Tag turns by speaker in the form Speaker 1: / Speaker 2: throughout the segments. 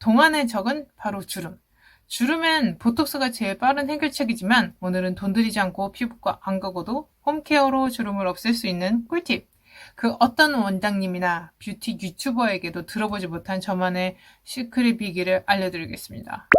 Speaker 1: 동안의 적은 바로 주름. 주름엔 보톡스가 제일 빠른 해결책이지만 오늘은 돈 들이지 않고 피부과 안 가고도 홈케어로 주름을 없앨 수 있는 꿀팁. 그 어떤 원장님이나 뷰티 유튜버에게도 들어보지 못한 저만의 시크릿 비기를 알려드리겠습니다.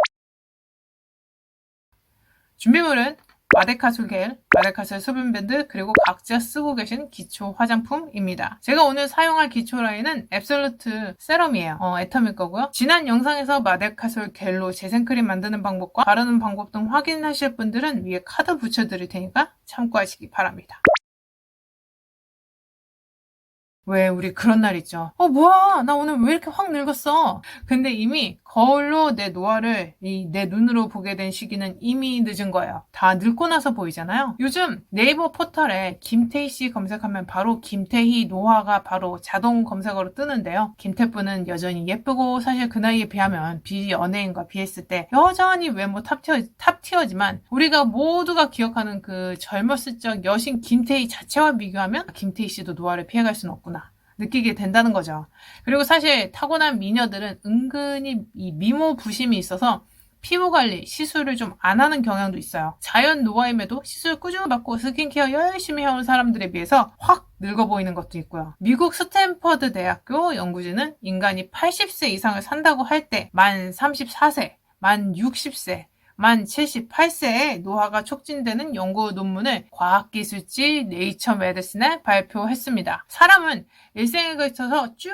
Speaker 1: 준비물은 마데카솔 겔, 마데카솔 수분밴드, 그리고 각자 쓰고 계신 기초 화장품입니다. 제가 오늘 사용할 기초 라인은 앱솔루트 세럼이에요. 애터미 거고요. 지난 영상에서 마데카솔 겔로 재생크림 만드는 방법과 바르는 방법 등 확인하실 분들은 위에 카드 붙여드릴 테니까 참고하시기 바랍니다. 왜 우리 그런 날 있죠. 뭐야, 나 오늘 왜 이렇게 확 늙었어. 근데 이미 거울로 내 노화를 내 눈으로 보게 된 시기는 이미 늦은 거예요. 다 늙고 나서 보이잖아요. 요즘 네이버 포털에 김태희 씨 검색하면 바로 김태희 노화가 바로 자동 검색어로 뜨는데요. 김태분은 여전히 예쁘고 사실 그 나이에 비하면 비연예인과 비했을 때 여전히 외모 탑티어지만 우리가 모두가 기억하는 그 젊었을 적 여신 김태희 자체와 비교하면 김태희 씨도 노화를 피해갈 수는 없구나 느끼게 된다는 거죠. 그리고 사실 타고난 미녀들은 은근히 이 미모 부심이 있어서 피부관리, 시술을 좀 안 하는 경향도 있어요. 자연 노화임에도 시술 꾸준히 받고 스킨케어 열심히 해온 사람들에 비해서 확 늙어 보이는 것도 있고요. 미국 스탠퍼드 대학교 연구진은 인간이 80세 이상을 산다고 할 때 만 34세, 만 60세, 만 78세에 노화가 촉진되는 연구 논문을 과학기술지 네이처 메디슨에 발표했습니다. 사람은 일생에 걸쳐서 쭉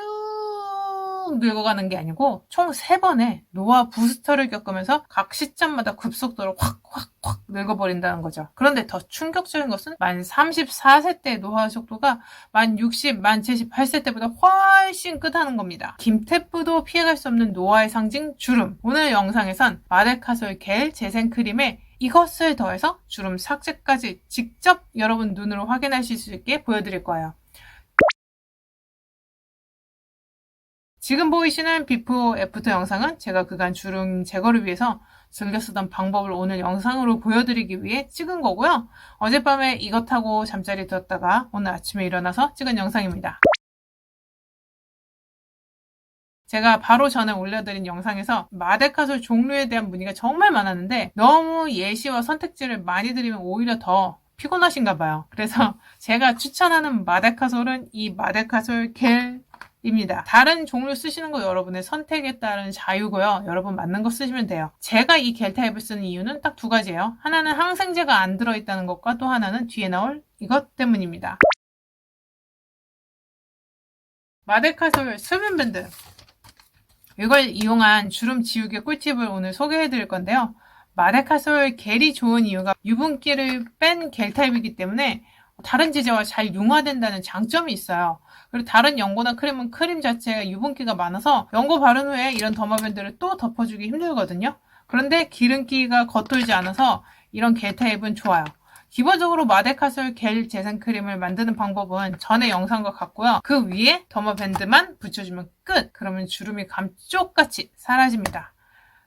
Speaker 1: 늙어가는 게 아니고 총 3번의 노화 부스터를 겪으면서 각 시점마다 급속도로 확 늙어버린다는 거죠. 그런데 더 충격적인 것은 만 34세 때 노화 속도가 만 60, 만 78세 때보다 훨씬 크다는 겁니다. 김태프도 피해갈 수 없는 노화의 상징 주름. 오늘 영상에선 마데카솔 겔 재생크림에 이것을 더해서 주름 삭제까지 직접 여러분 눈으로 확인하실 수 있게 보여드릴 거예요. 지금 보이시는 비포 애프터 영상은 제가 그간 주름 제거를 위해서 즐겨 쓰던 방법을 오늘 영상으로 보여드리기 위해 찍은 거고요. 어젯밤에 이것하고 잠자리 들었다가 오늘 아침에 일어나서 찍은 영상입니다. 제가 바로 전에 올려드린 영상에서 마데카솔 종류에 대한 문의가 정말 많았는데 너무 예시와 선택지를 많이 드리면 오히려 더 피곤하신가 봐요. 그래서 제가 추천하는 마데카솔은 이 마데카솔 겔입니다. 다른 종류 쓰시는 거 여러분의 선택에 따른 자유고요. 여러분 맞는 거 쓰시면 돼요. 제가 이 겔 타입을 쓰는 이유는 딱 2가지예요. 하나는 항생제가 안 들어있다는 것과 또 하나는 뒤에 나올 이것 때문입니다. 마데카솔 수분밴드. 이걸 이용한 주름 지우개 꿀팁을 오늘 소개해 드릴 건데요. 마데카솔 겔이 좋은 이유가 유분기를 뺀 겔 타입이기 때문에 다른 제재와 잘 융화된다는 장점이 있어요. 그리고 다른 연고나 크림은 크림 자체가 유분기가 많아서 연고 바른 후에 이런 더마밴드를 또 덮어주기 힘들거든요. 그런데 기름기가 겉돌지 않아서 이런 겔 타입은 좋아요. 기본적으로 마데카솔 겔 재생크림을 만드는 방법은 전의 영상과 같고요. 그 위에 더마밴드만 붙여주면 끝! 그러면 주름이 감쪽같이 사라집니다.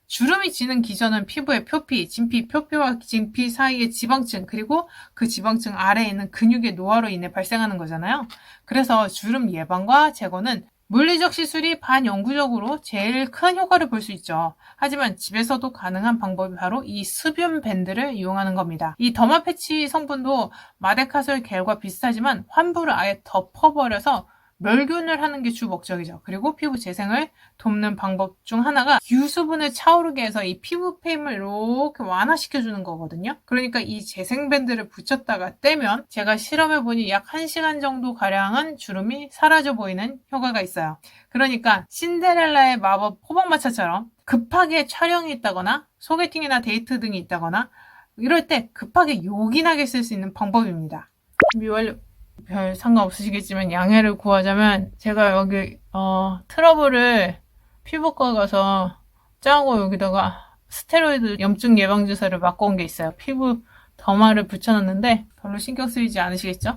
Speaker 1: 주름이 지는 기전은 피부의 표피, 진피, 표피와 진피 사이의 지방층, 그리고 그 지방층 아래에 있는 근육의 노화로 인해 발생하는 거잖아요. 그래서 주름 예방과 제거는 물리적 시술이 반영구적으로 제일 큰 효과를 볼 수 있죠. 하지만 집에서도 가능한 방법이 바로 이 수분 밴드를 이용하는 겁니다. 이 더마 패치 성분도 마데카솔 겔과 비슷하지만 환부를 아예 덮어버려서 멸균을 하는 게 주 목적이죠. 그리고 피부 재생을 돕는 방법 중 하나가 유수분을 차오르게 해서 이 피부 페임을 이렇게 완화시켜주는 거거든요. 그러니까 이 재생밴드를 붙였다가 떼면 제가 실험해보니 약 1시간 정도 가량은 주름이 사라져 보이는 효과가 있어요. 그러니까 신데렐라의 마법 호박마차처럼 급하게 촬영이 있다거나 소개팅이나 데이트 등이 있다거나 이럴 때 급하게 요긴하게 쓸 수 있는 방법입니다. 준비 완료. 별 상관없으시겠지만 양해를 구하자면 제가 여기 트러블을 피부과 가서 짜고 여기다가 스테로이드 염증 예방 주사를 맞고 온 게 있어요. 피부 더마를 붙여놨는데 별로 신경 쓰이지 않으시겠죠?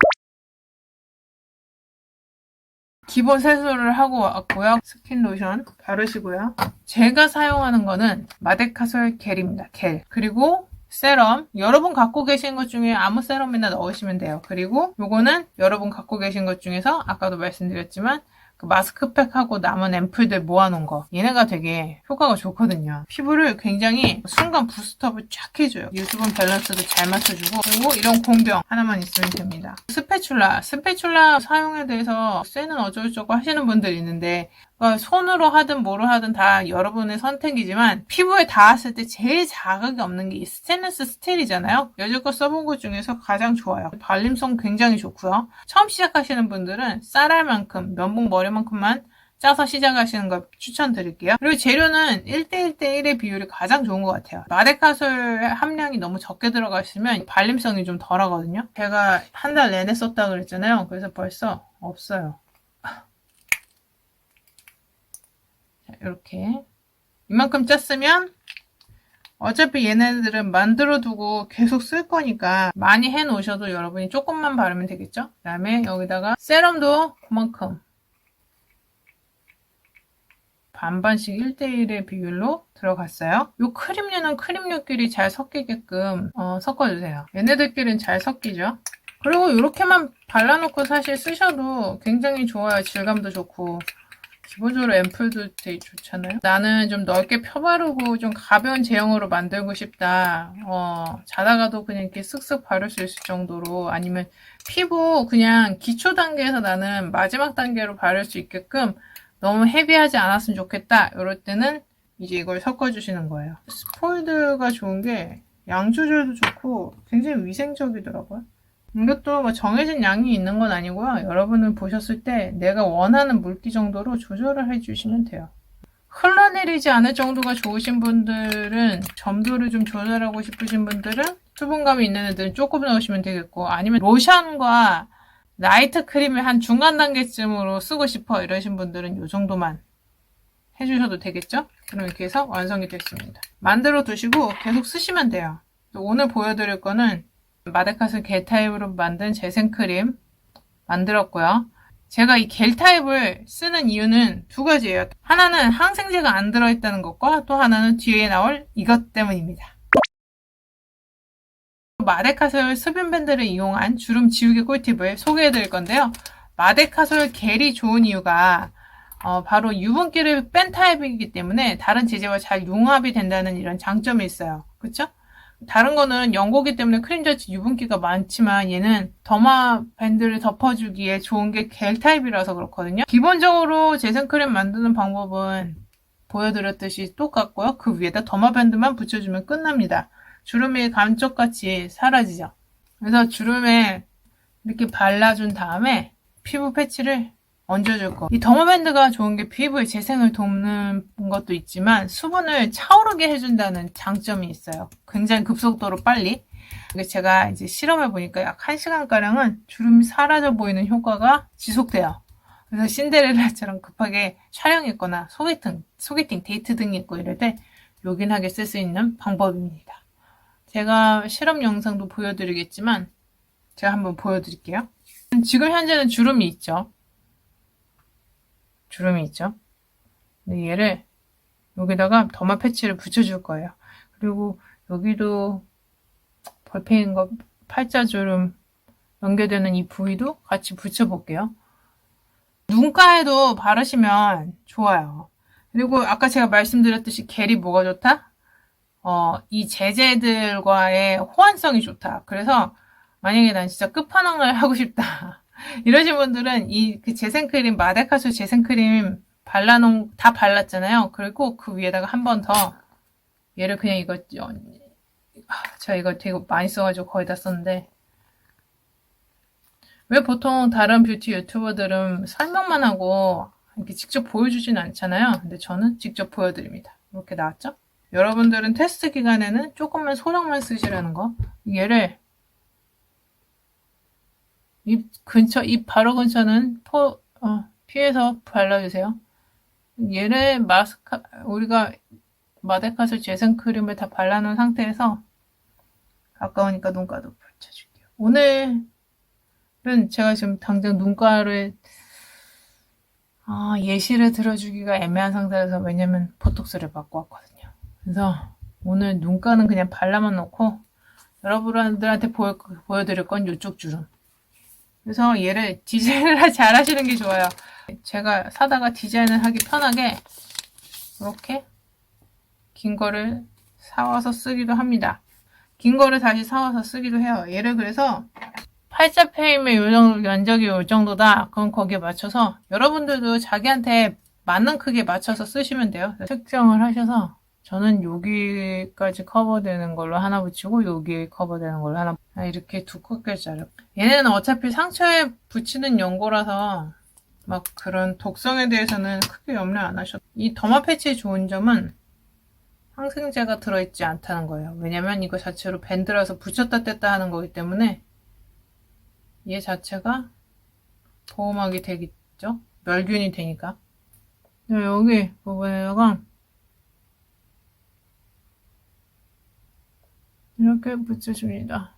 Speaker 1: 기본 세수를 하고 왔고요. 스킨 로션 바르시고요. 제가 사용하는 거는 마데카솔 겔입니다. 겔. 그리고 세럼. 여러분 갖고 계신 것 중에 아무 세럼이나 넣으시면 돼요. 그리고 요거는 여러분 갖고 계신 것 중에서 아까도 말씀드렸지만 그 마스크팩하고 남은 앰플들 모아놓은 거. 얘네가 되게 효과가 좋거든요. 피부를 굉장히 순간 부스트업을 쫙 해줘요. 유수분 밸런스도 잘 맞춰주고, 그리고 이런 공병 하나만 있으면 됩니다. 스패츌라 사용에 대해서 쎄는 어쩌고저쩌고 하시는 분들이 있는데, 그러니까 손으로 하든 뭐로 하든 다 여러분의 선택이지만 피부에 닿았을 때 제일 자극이 없는 게 이 스테인리스 스틸이잖아요. 여지껏 써본 것 중에서 가장 좋아요. 발림성 굉장히 좋고요. 처음 시작하시는 분들은 쌀알만큼, 면봉 머리만큼만 짜서 시작하시는 걸 추천드릴게요. 그리고 재료는 1대1대1의 비율이 가장 좋은 것 같아요. 마데카솔 함량이 너무 적게 들어가시면 발림성이 좀 덜하거든요. 제가 한 달 내내 썼다고 그랬잖아요. 그래서 벌써 없어요. 이렇게 이만큼 짰으면 어차피 얘네들은 만들어 두고 계속 쓸 거니까 많이 해 놓으셔도 여러분이 조금만 바르면 되겠죠. 그 다음에 여기다가 세럼도 그만큼 반반씩 1대1의 비율로 들어갔어요. 이 크림류는 크림류끼리 잘 섞이게끔 섞어주세요. 얘네들끼리는 잘 섞이죠. 그리고 이렇게만 발라놓고 사실 쓰셔도 굉장히 좋아요. 질감도 좋고 기본적으로 앰플도 되게 좋잖아요. 나는 좀 넓게 펴바르고 좀 가벼운 제형으로 만들고 싶다. 자다가도 그냥 이렇게 쓱쓱 바를 수 있을 정도로, 아니면 피부 그냥 기초 단계에서 나는 마지막 단계로 바를 수 있게끔 너무 헤비하지 않았으면 좋겠다. 이럴 때는 이제 이걸 섞어주시는 거예요. 스포일드가 좋은 게 양 조절도 좋고 굉장히 위생적이더라고요. 이것도 뭐 정해진 양이 있는 건 아니고요. 여러분은 보셨을 때 내가 원하는 물기 정도로 조절을 해주시면 돼요. 흘러내리지 않을 정도가 좋으신 분들은, 점도를 좀 조절하고 싶으신 분들은, 수분감이 있는 애들은 조금 넣으시면 되겠고, 아니면 로션과 나이트 크림을 한 중간 단계쯤으로 쓰고 싶어 이러신 분들은 이 정도만 해주셔도 되겠죠? 그럼 이렇게 해서 완성이 됐습니다. 만들어 두시고 계속 쓰시면 돼요. 오늘 보여드릴 거는 마데카솔 겔 타입으로 만든 재생크림 만들었고요. 제가 이 겔 타입을 쓰는 이유는 두 가지예요. 하나는 항생제가 안 들어있다는 것과 또 하나는 뒤에 나올 이것 때문입니다. 마데카솔 수분밴드를 이용한 주름 지우개 꿀팁을 소개해드릴 건데요. 마데카솔 겔이 좋은 이유가 바로 유분기를 뺀 타입이기 때문에 다른 제재와 잘 융합이 된다는 이런 장점이 있어요. 그쵸? 다른 거는 연고기 때문에 크림 자체 유분기가 많지만 얘는 더마 밴드를 덮어주기에 좋은 게 겔 타입이라서 그렇거든요. 기본적으로 재생크림 만드는 방법은 보여드렸듯이 똑같고요. 그 위에다 더마 밴드만 붙여주면 끝납니다. 주름이 감쪽같이 사라지죠. 그래서 주름에 이렇게 발라준 다음에 피부 패치를 얹어줄 거. 이 더머밴드가 좋은 게 피부의 재생을 돕는 것도 있지만 수분을 차오르게 해준다는 장점이 있어요. 굉장히 급속도로 빨리. 제가 이제 실험해 보니까 약 1시간가량은 주름이 사라져 보이는 효과가 지속돼요. 그래서 신데렐라처럼 급하게 촬영했거나 소개팅, 데이트 등이 있고 이럴 때 요긴하게 쓸 수 있는 방법입니다. 제가 실험 영상도 보여드리겠지만 제가 한번 보여드릴게요. 지금 현재는 주름이 있죠. 근데 얘를 여기다가 더마 패치를 붙여줄 거예요. 그리고 여기도 벌페인 거 팔자주름 연결되는 이 부위도 같이 붙여볼게요. 눈가에도 바르시면 좋아요. 그리고 아까 제가 말씀드렸듯이 겔이 뭐가 좋다? 이 제제들과의 호환성이 좋다. 그래서 만약에 난 진짜 끝판왕을 하고 싶다. 이러신 분들은 그 재생크림, 마데카솔 재생크림 다 발랐잖아요. 그리고 그 위에다가 한 번 더, 얘를 그냥 제가 이거 되게 많이 써가지고 거의 다 썼는데, 왜 보통 다른 뷰티 유튜버들은 설명만 하고 이렇게 직접 보여주진 않잖아요. 근데 저는 직접 보여드립니다. 이렇게 나왔죠? 여러분들은 테스트 기간에는 조금만 소량만 쓰시라는 거. 얘를 입 바로 근처는 피해서 발라주세요. 얘를 우리가 마데카솔 재생크림을 다 발라놓은 상태에서 아까우니까 눈가도 붙여줄게요. 오늘은 제가 지금 당장 눈가를 예시를 들어주기가 애매한 상태라서, 왜냐면 보톡스를 맞고 왔거든요. 그래서 오늘 눈가는 그냥 발라만 놓고 여러분들한테 보여드릴 건 이쪽 주름. 그래서 얘를 디젤을 잘 하시는 게 좋아요. 제가 사다가 디자인을 하기 편하게 이렇게 긴 거를 사와서 쓰기도 합니다. 긴 거를 다시 사와서 쓰기도 해요. 얘를 그래서 팔자 페임의 요 정도, 면적이 요 정도다. 그럼 거기에 맞춰서 여러분들도 자기한테 맞는 크기에 맞춰서 쓰시면 돼요. 측정을 하셔서 저는 여기까지 커버되는 걸로 하나 붙이고 여기 커버되는 걸로 하나 이렇게 두껍게 자르고 얘네는 어차피 상처에 붙이는 연고라서 막 그런 독성에 대해서는 크게 염려 안 하셔도 이 더마 패치의 좋은 점은 항생제가 들어있지 않다는 거예요. 왜냐면 이거 자체로 밴드라서 붙였다 뗐다 하는 거기 때문에 얘 자체가 보호막이 되겠죠? 멸균이 되니까. 여기 부분에다가 이렇게 붙여줍니다.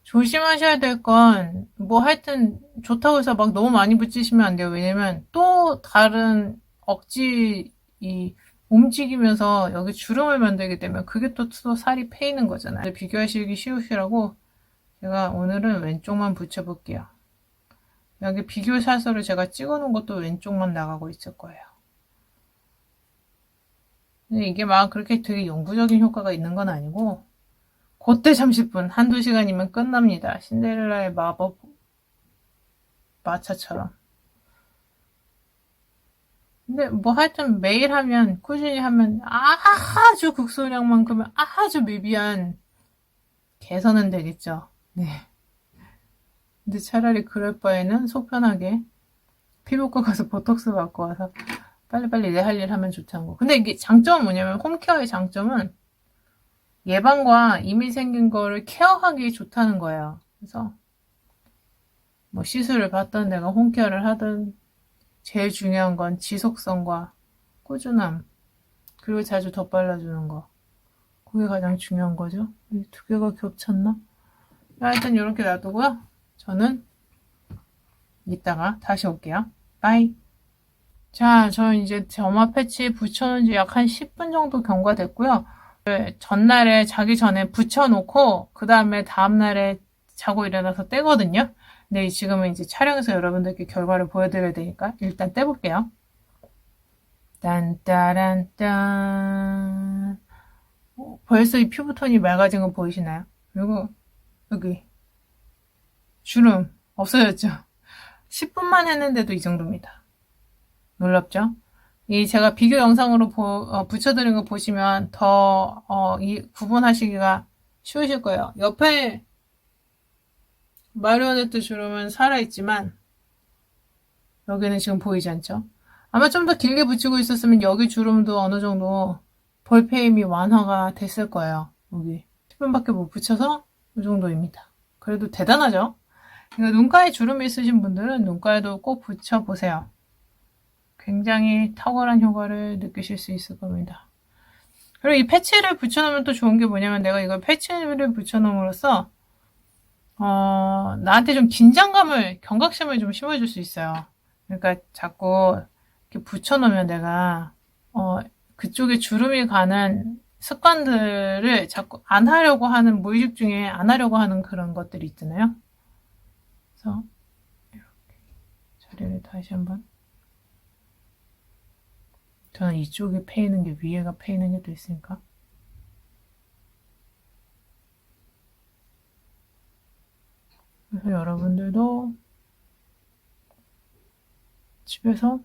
Speaker 1: 조심하셔야 될 건 뭐 하여튼 좋다고 해서 막 너무 많이 붙이시면 안 돼요. 왜냐면 또 다른 억지 움직이면서 여기 주름을 만들게 되면 그게 또 살이 패이는 거잖아요. 비교하시기 쉬우시라고 제가 오늘은 왼쪽만 붙여볼게요. 여기 비교 사설을 제가 찍어놓은 것도 왼쪽만 나가고 있을 거예요. 근데 이게 막 그렇게 되게 영구적인 효과가 있는 건 아니고 그때 30분, 한두 시간이면 끝납니다. 신데렐라의 마법 마차처럼. 근데 뭐 하여튼 매일 하면, 꾸준히 하면 아주 극소량만큼은 아주 미비한 개선은 되겠죠. 네. 근데 차라리 그럴 바에는 속 편하게 피부과 가서 보톡스 받고 와서 빨리빨리 내 할 일 하면 좋다는 거. 근데 이게 장점은 뭐냐면 홈케어의 장점은 예방과 이미 생긴 거를 케어하기 좋다는 거예요. 그래서 뭐 시술을 받던 내가 홈케어를 하든 제일 중요한 건 지속성과 꾸준함 그리고 자주 덧발라주는 거 그게 가장 중요한 거죠. 이 두 개가 겹쳤나? 하여튼 이렇게 놔두고요. 저는 이따가 다시 올게요. 빠이. 자, 저 이제 점화 패치 붙여놓은 지 약 한 10분 정도 경과됐고요. 전날에 자기 전에 붙여놓고 그 다음에 다음날에 자고 일어나서 떼거든요. 근데 지금은 이제 촬영해서 여러분들께 결과를 보여드려야 되니까 일단 떼볼게요. 딴따란딴 벌써 이 피부톤이 맑아진 거 보이시나요? 그리고 여기 주름 없어졌죠? 10분만 했는데도 이 정도입니다. 놀랍죠? 이 제가 비교 영상으로 붙여드린 거 보시면 더 이 구분하시기가 쉬우실 거예요. 옆에 마리오네트 주름은 살아있지만 여기는 지금 보이지 않죠? 아마 좀 더 길게 붙이고 있었으면 여기 주름도 어느 정도 볼페임이 완화가 됐을 거예요. 여기 10분밖에 못 붙여서 이 정도입니다. 그래도 대단하죠? 눈가에 주름이 있으신 분들은 눈가에도 꼭 붙여보세요. 굉장히 탁월한 효과를 느끼실 수 있을 겁니다. 그리고 이 패치를 붙여놓으면 또 좋은 게 뭐냐면 내가 이걸 패치를 붙여놓음으로써 나한테 좀 긴장감을, 경각심을 좀 심어줄 수 있어요. 그러니까 자꾸 이렇게 붙여놓으면 내가 그쪽에 주름이 가는 습관들을 자꾸 안 하려고 하는, 무의식 중에 안 하려고 하는 그런 것들이 있잖아요. 그래서 이렇게 자리를 다시 한번 저는 이쪽에 패이는 게 위에가 패이는 게 또 있으니까 그래서 여러분들도 집에서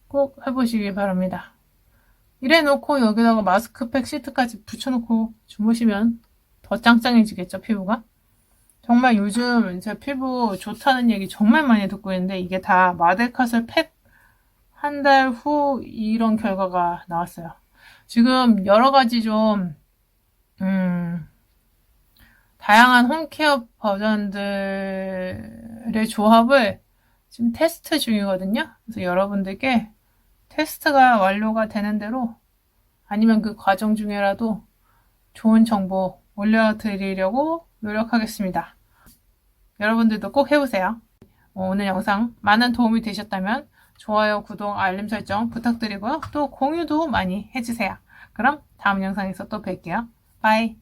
Speaker 1: 꼭 해보시기 바랍니다. 이래놓고 여기다가 마스크팩 시트까지 붙여놓고 주무시면 더 짱짱해지겠죠, 피부가? 정말 요즘 제 피부 좋다는 얘기 정말 많이 듣고 있는데 이게 다 마데카솔 팩 한 달 후 이런 결과가 나왔어요. 지금 여러 가지 좀 다양한 홈케어 버전들의 조합을 지금 테스트 중이거든요. 그래서 여러분들께 테스트가 완료가 되는 대로 아니면 그 과정 중에라도 좋은 정보 올려드리려고 노력하겠습니다. 여러분들도 꼭 해보세요. 오늘 영상 많은 도움이 되셨다면 좋아요, 구독, 알림 설정 부탁드리고요. 또 공유도 많이 해주세요. 그럼 다음 영상에서 또 뵐게요. 바이.